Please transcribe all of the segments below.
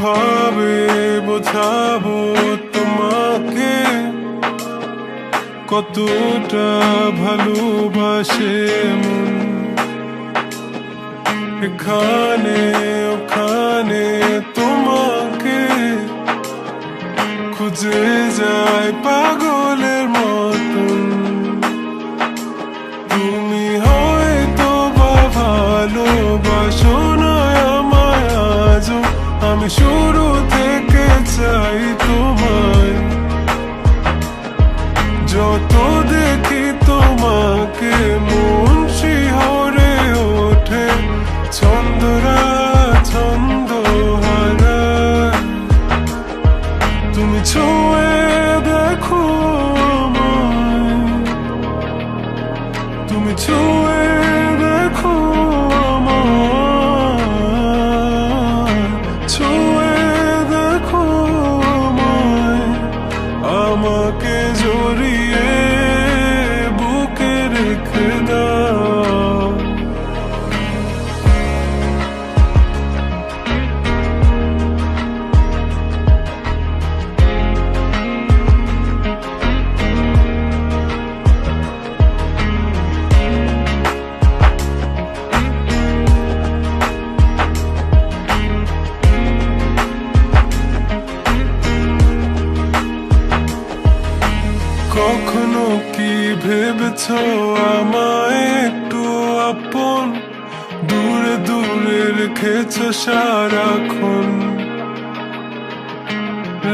কিভাবে বোঝাবো তোমাকে কতটা ভালোবাসে মন। এখানে ওখানে তোমাকে খুঁজে যায় পাগলের মতন। তুমি হয়তো বা ভালোবাসো না আমায় আজও, আমি শুরু থেকে চাই তোমায়। যত দেখি তোমাকে মন শিহরে ওঠে, ছন্দরা ছন্দ হারায়। তুমি ছুঁয়ে দেখো আমায়, তুমি ছুঁয়ে দেখো আমায়, ছুঁয়ে দেখো আমায়। আমাকে জড়িয়ে বুকে রেখে দাও। কখনো কি ভেবেছ আমায় একটু আপন, দূরে দূরে রেখেছ সারাক্ষণ।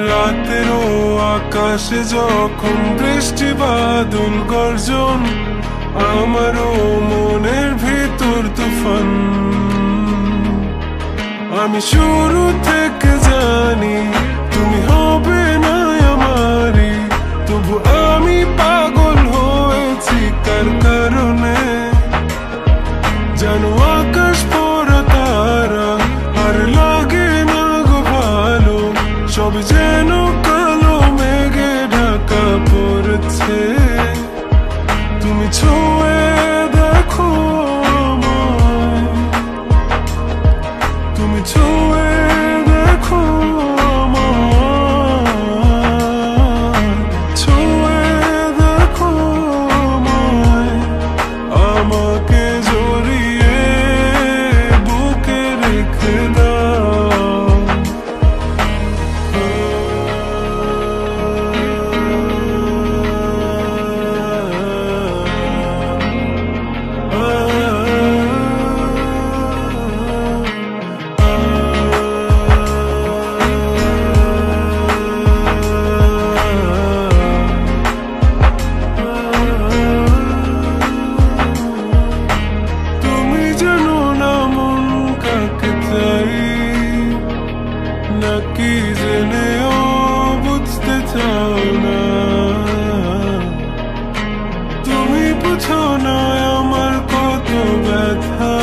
রাতেরও আকাশে যখন বৃষ্টি বাদল গর্জন, আমারও মনের ভিতর তুফান। আমি শুরু থেকে জানি তুমি হবে না আমারই, তবু আমি পাগল হয়েছি কার কারণে। জানো আকাশ পড়া তারা আর লাগে না গো ভালো, সব যেন কালো মেঘে ঢাকা পড়েছে। তুমি ছুঁয়ে দেখো আমায়, তুমি ছুঁয়ে দেখো আমায়, ছুঁয়ে দেখো আমায়। আমাকে জড়িয়ে বুকে রেখে দাও। তুমি জানো না মন কাকে চাই, নাকি জেনেও বুঝতে চাও না। তুমি বুঝো না আমার কত ব্যথা,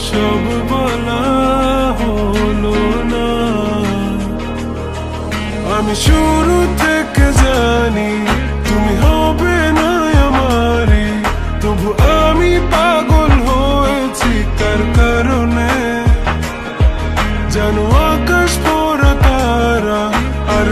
সব বলা হলো না। আমি শুরু থেকে জানি তুমি হবে না আমারই, তবু আমি পাগল হয়েছি কার কারণে। জানো আকাশ পড়া তারা আর